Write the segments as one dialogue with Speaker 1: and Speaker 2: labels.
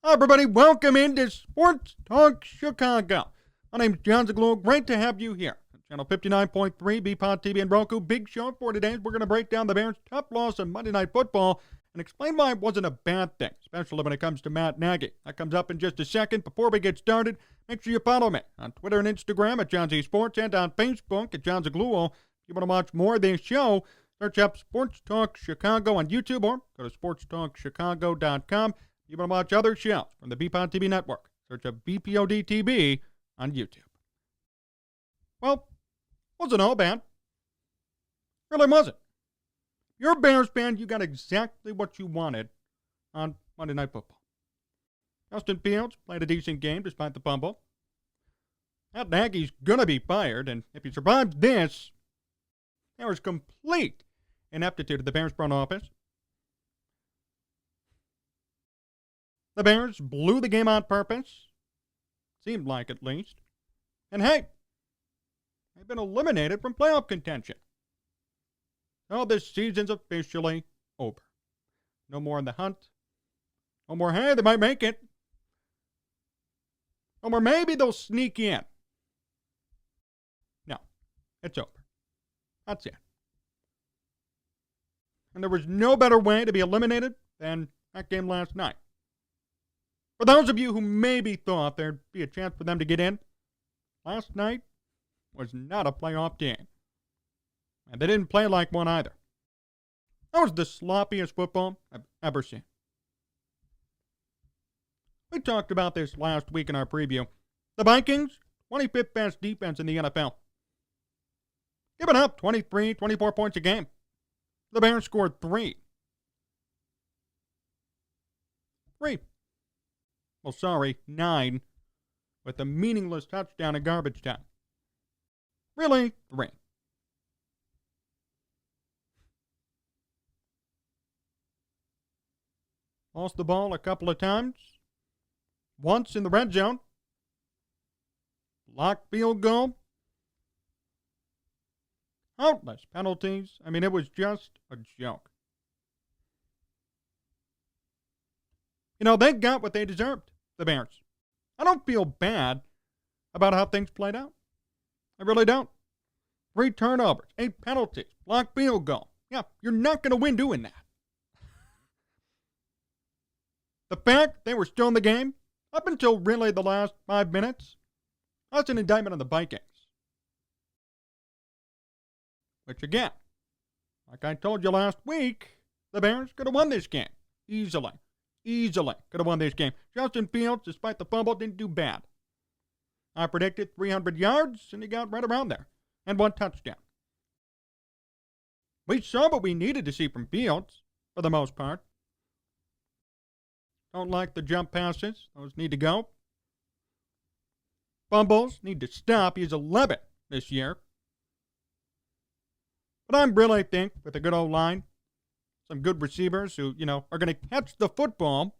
Speaker 1: Hi, everybody. Welcome into Sports Talk Chicago. My name's Jon Zaghloul. Great to have you here. Channel 59.3, BPOD TV, and Roku. Big show for today. We're going to break down the Bears' tough loss on Monday Night Football and explain why it wasn't a bad thing, especially when it comes to Matt Nagy. That comes up in just a second. Before we get started, make sure you follow me on Twitter and Instagram at Jon Z Sports and on Facebook at Jon Zaghloul. If you want to watch more of this show, search up Sports Talk Chicago on YouTube or go to sportstalkchicago.com. If you want to watch other shows from the BPOD TV network, search up BPOD TV on YouTube. Well, wasn't all bad. Really wasn't. If you're a Bears fan, you got exactly what you wanted on Monday Night Football. Justin Fields played a decent game despite the fumble. Matt Nagy's going to be fired, and if he survives this, there was complete ineptitude at the Bears front office. The Bears blew the game on purpose. Seemed like, at least. And hey, they've been eliminated from playoff contention. So this season's officially over. No more in the hunt. No more, hey, they might make it. No more, maybe they'll sneak in. No, it's over. That's it. And there was no better way to be eliminated than that game last night. For those of you who maybe thought there'd be a chance for them to get in, last night was not a playoff game. And they didn't play like one either. That was the sloppiest football I've ever seen. We talked about this last week in our preview. The Vikings, 25th best defense in the NFL. Giving up 23, 24 points a game. The Bears scored 3. Well, sorry, 9, with a meaningless touchdown in garbage time. Really, 3. Lost the ball a couple of times. Once in the red zone. Blocked field goal. Countless penalties. I mean, it was just a joke. You know, they got what they deserved, the Bears. I don't feel bad about how things played out. I really don't. 3 turnovers, 8 penalties, blocked field goal. Yeah, you're not going to win doing that. The fact they were still in the game, up until really the last 5 minutes, that's an indictment on the Vikings. Which again, like I told you last week, the Bears could have won this game easily. Easily could have won this game. Justin Fields, despite the fumble, didn't do bad. I predicted 300 yards, and he got right around there. And 1 touchdown. We saw what we needed to see from Fields, for the most part. Don't like the jump passes. Those need to go. Fumbles need to stop. He's 11 this year. But I really think, with a good old line, some good receivers who, are going to catch the football,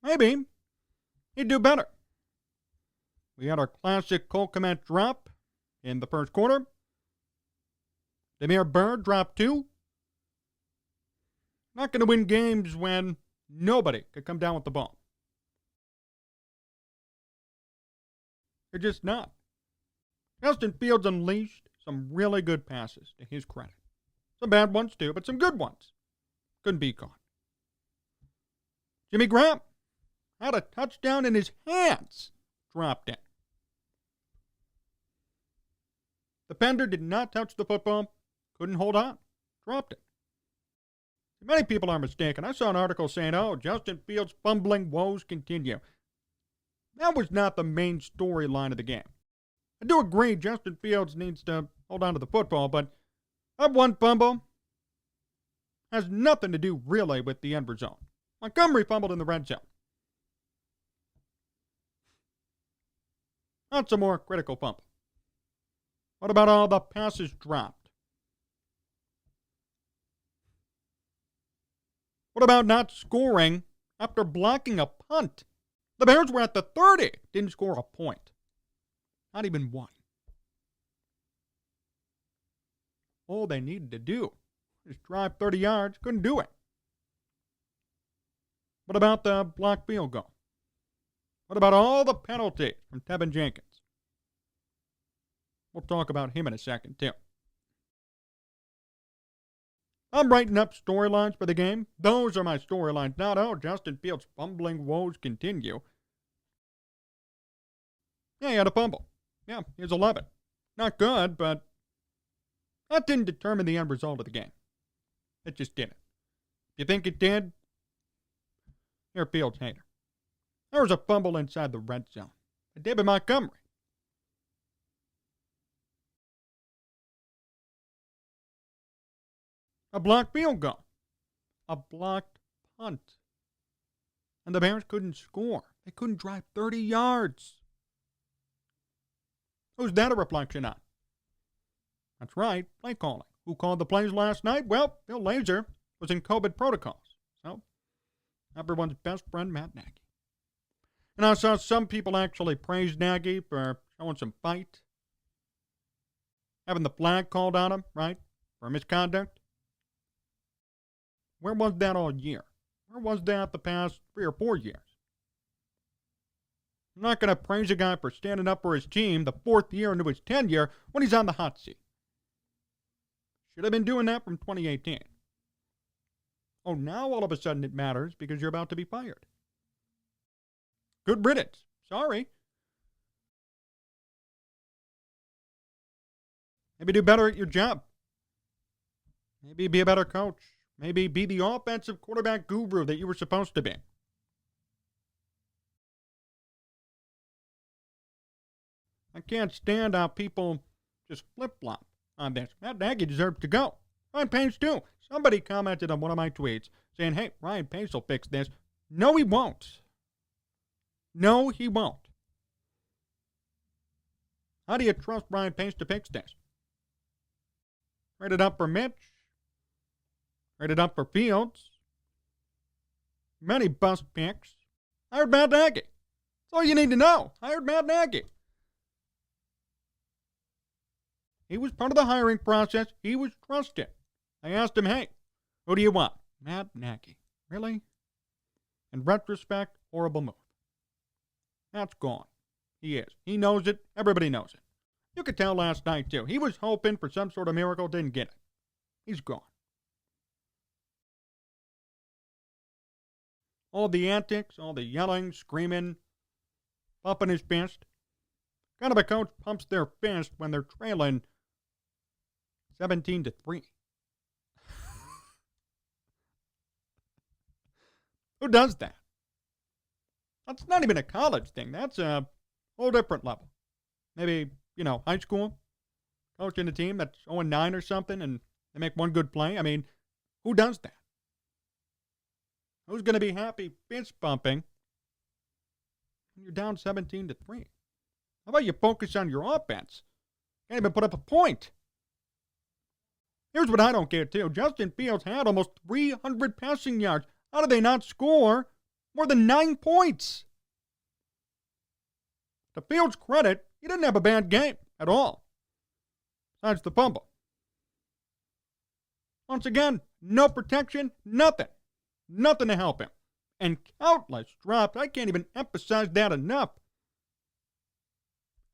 Speaker 1: maybe he'd do better. We had our classic Cole Kmet drop in the first quarter. Demir Bird dropped 2. Not going to win games when nobody could come down with the ball. They're just not. Justin Fields unleashed some really good passes, to his credit. Some bad ones, too, but some good ones. Couldn't be caught. Jimmy Graham had a touchdown in his hands. Dropped in. The Pender did not touch the football. Couldn't hold on. Dropped it. Many people are mistaken. I saw an article saying, Justin Fields' fumbling woes continue. That was not the main storyline of the game. I do agree Justin Fields needs to hold on to the football, but that one fumble has nothing to do really with the end result. Montgomery fumbled in the red zone. That's a more critical fumble. What about all the passes dropped? What about not scoring after blocking a punt? The Bears were at the 30, didn't score a point. Not even one. All they needed to do was drive 30 yards, couldn't do it. What about the blocked field goal? What about all the penalties from Teven Jenkins? We'll talk about him in a second, too. I'm writing up storylines for the game. Those are my storylines. Not, oh, Justin Fields' fumbling woes continue. Yeah, he had a fumble. Yeah, he was 11. Not good, but that didn't determine the end result of the game. It just didn't. If you think it did, you're a Fields hater. There was a fumble inside the red zone. David Montgomery. A blocked field goal. A blocked punt. And the Bears couldn't score. They couldn't drive 30 yards. Who's that a reflection on? That's right, play calling. Who called the plays last night? Well, Bill Lazor was in COVID protocols. So, everyone's best friend, Matt Nagy. And I saw some people actually praise Nagy for showing some fight. Having the flag called on him, right? For misconduct. Where was that all year? Where was that the past 3 or 4 years? I'm not going to praise a guy for standing up for his team the 4th year into his tenure when he's on the hot seat. Should have been doing that from 2018. Oh, now all of a sudden it matters because you're about to be fired. Good riddance. Sorry. Maybe do better at your job. Maybe be a better coach. Maybe be the offensive quarterback guru that you were supposed to be. I can't stand how people just flip-flop on this. Matt Nagy deserves to go. Ryan Pace too. Somebody commented on one of my tweets saying, hey, Ryan Pace will fix this. No, he won't. No, he won't. How do you trust Ryan Pace to fix this? Trade it up for Mitch. Trade it up for Fields. Many bust picks. Hired Matt Nagy. That's all you need to know. Hired Matt Nagy. He was part of the hiring process. He was trusted. I asked him, hey, who do you want? Matt Nagy. Really? In retrospect, horrible move. That's gone. He is. He knows it. Everybody knows it. You could tell last night, too. He was hoping for some sort of miracle, didn't get it. He's gone. All the antics, all the yelling, screaming, pumping his fist. Kind of a coach pumps their fist when they're trailing 17-3. Who does that? That's not even a college thing. That's a whole different level. Maybe, high school, coaching a team that's 0-9 or something, and they make one good play. I mean, who does that? Who's going to be happy fist bumping when you're down 17-3? How about you focus on your offense? Can't even put up a point. Here's what I don't get, too. Justin Fields had almost 300 passing yards. How did they not score more than 9 points? To Fields' credit, he didn't have a bad game at all. Besides the fumble. Once again, no protection, nothing. Nothing to help him. And countless drops. I can't even emphasize that enough.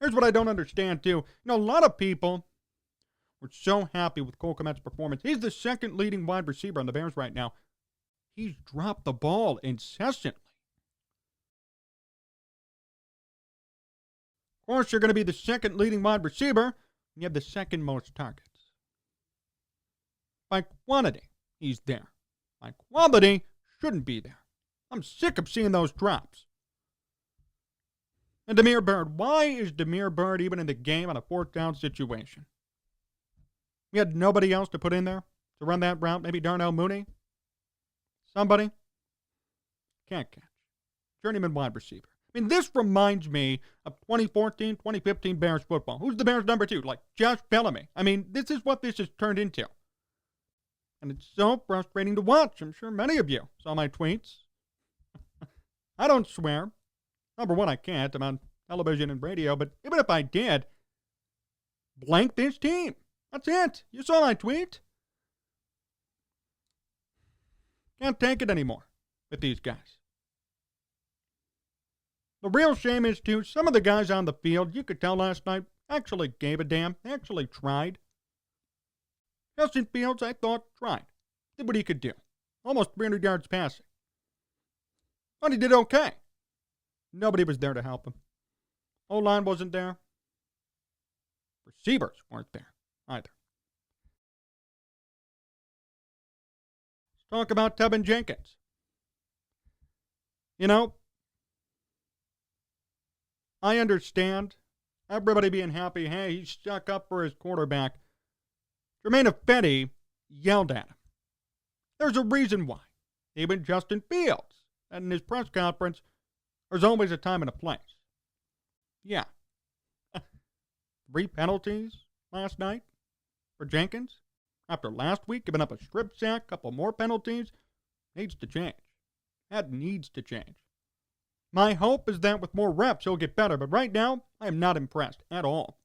Speaker 1: Here's what I don't understand, too. A lot of people were so happy with Cole Kmet's performance. He's the second leading wide receiver on the Bears right now. He's dropped the ball incessantly. Of course, you're going to be the second leading wide receiver, and you have the second most targets. By quantity, he's there. By quality, shouldn't be there. I'm sick of seeing those drops. And Damiere Byrd, why is Damiere Byrd even in the game on a 4th down situation? We had nobody else to put in there to run that route. Maybe Darnell Mooney? Somebody? Can't catch. Journeyman wide receiver. I mean, this reminds me of 2014, 2015 Bears football. Who's the Bears number 2? Like Josh Bellamy. I mean, this is what this has turned into. And it's so frustrating to watch. I'm sure many of you saw my tweets. I don't swear. Number one, I can't. I'm on television and radio. But even if I did, blank this team. That's it. You saw my tweet. Can't take it anymore with these guys. The real shame is, too, some of the guys on the field, you could tell last night, actually gave a damn. They actually tried. Justin Fields, I thought, tried. Did what he could do. Almost 300 yards passing. But he did okay. Nobody was there to help him. O-line wasn't there. Receivers weren't there either. Let's talk about Teven Jenkins. You know, I understand everybody being happy, hey, he stuck up for his quarterback. Jermaine Ifedi yelled at him. There's a reason why. Even Justin Fields, and in his press conference, there's always a time and a place. Yeah. 3 penalties last night for Jenkins. After last week, giving up a strip sack, couple more penalties, needs to change. That needs to change. My hope is that with more reps, he'll get better, but right now, I am not impressed at all.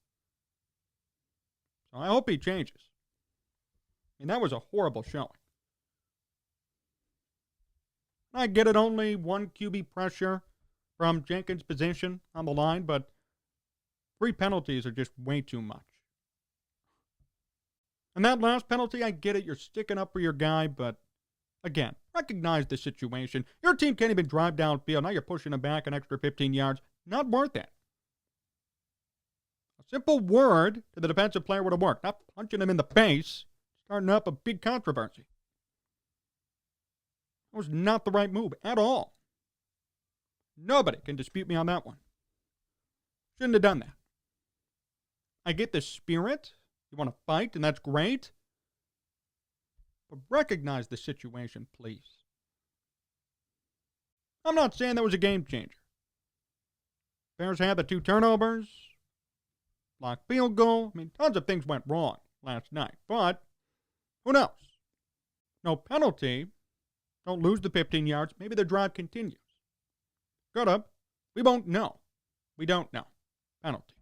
Speaker 1: So I hope he changes. I mean, that was a horrible showing. I get it, only 1 QB pressure from Jenkins' position on the line, but 3 penalties are just way too much. And that last penalty, I get it, you're sticking up for your guy, but again, recognize the situation. Your team can't even drive downfield. Now you're pushing them back an extra 15 yards. Not worth it. A simple word to the defensive player would have worked. Not punching him in the face, starting up a big controversy. That was not the right move at all. Nobody can dispute me on that one. Shouldn't have done that. I get the spirit. You want to fight, and that's great. But recognize the situation, please. I'm not saying that was a game changer. Bears had the 2 turnovers, blocked field goal. I mean, tons of things went wrong last night. But who knows? No penalty. Don't lose the 15 yards. Maybe the drive continues. Good up. We won't know. We don't know. Penalty.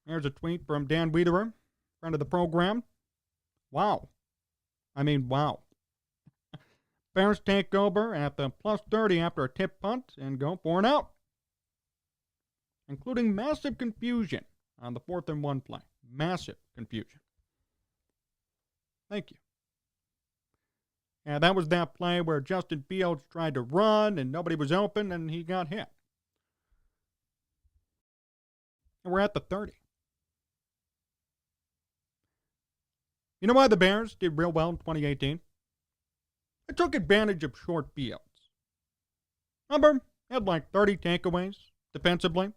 Speaker 1: Here's a tweet from Dan Wiederer, friend of the program. Wow. I mean, wow. Bears take over at the +30 after a tip punt and go for an out, including massive confusion on the 4th and 1 play. Massive confusion. Thank you. And that was that play where Justin Fields tried to run and nobody was open and he got hit. And we're at the 30. You know why the Bears did real well in 2018? They took advantage of short fields. Remember, they had like 30 takeaways defensively.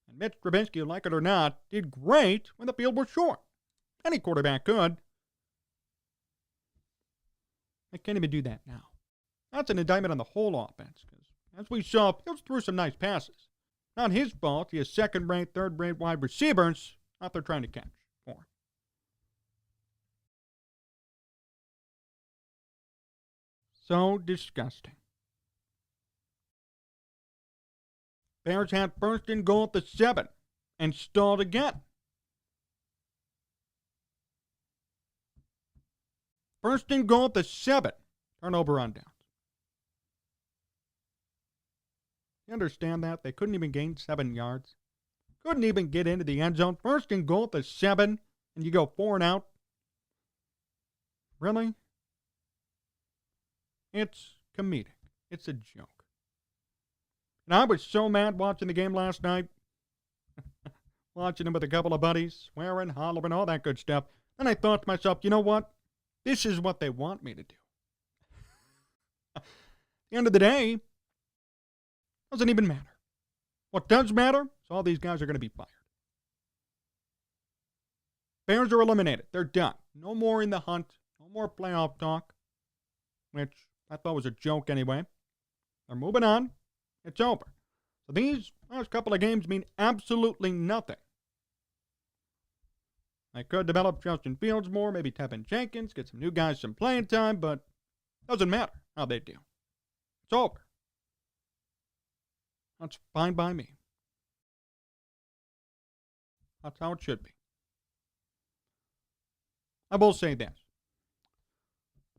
Speaker 1: And Mitch Trubisky, like it or not, did great when the field was short. Any quarterback could. They can't even do that now. That's an indictment on the whole offense, because as we saw, Fields threw some nice passes. Not his fault. He has second-rate, third-rate wide receivers out there trying to catch for him. So disgusting. Bears had 1st and goal at the 7 and stalled again. 1st and goal at the 7. Turnover on downs. You understand that? They couldn't even gain 7 yards. Couldn't even get into the end zone. 1st and goal at the 7, and you go 4 and out. Really? It's comedic. It's a joke. And I was so mad watching the game last night. Watching them with a couple of buddies, swearing, hollering, all that good stuff. Then I thought to myself, you know what? This is what they want me to do. At the end of the day, it doesn't even matter. What does matter is all these guys are going to be fired. Bears are eliminated. They're done. No more in the hunt. No more playoff talk, which I thought was a joke anyway. They're moving on. It's over. So these last couple of games mean absolutely nothing. I could develop Justin Fields more, maybe Teven Jenkins, get some new guys some playing time, but it doesn't matter how they do. It's over. That's fine by me. That's how it should be. I will say this.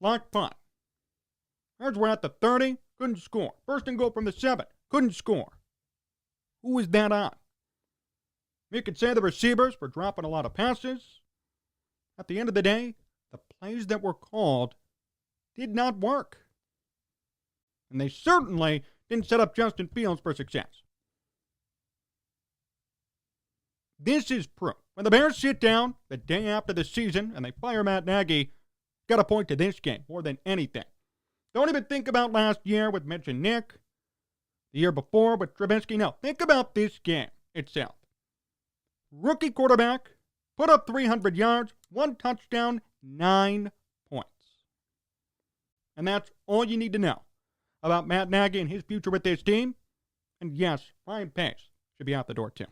Speaker 1: block punt. Bears were at the 30, couldn't score. First and goal from the 7, couldn't score. Who was that on? You could say the receivers were dropping a lot of passes. At the end of the day, the plays that were called did not work. And they certainly didn't set up Justin Fields for success. This is proof. When the Bears sit down the day after the season and they fire Matt Nagy, got to point to this game more than anything. Don't even think about last year with Mitch and Nick, the year before with Trubisky. No, think about this game itself. Rookie quarterback, put up 300 yards, 1 touchdown, 9 points. And that's all you need to know about Matt Nagy and his future with this team. And yes, Ryan Pace should be out the door too.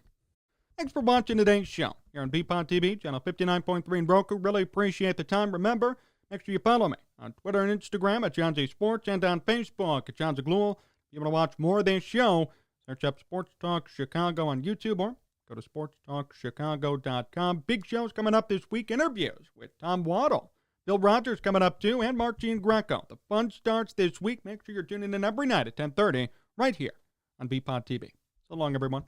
Speaker 1: Thanks for watching today's show here on BPOD TV, channel 59.3 in Roku. Really appreciate the time. Remember, make sure you follow me on Twitter and Instagram at Jon Z Sports and on Facebook at Jon Zaghloul. If you want to watch more of this show, search up Sports Talk Chicago on YouTube or go to sportstalkchicago.com. Big shows coming up this week. Interviews with Tom Waddle, Bill Rodgers coming up too, and Marcin Greco. The fun starts this week. Make sure you're tuning in every night at 10:30 right here on BPOD TV. So long, everyone.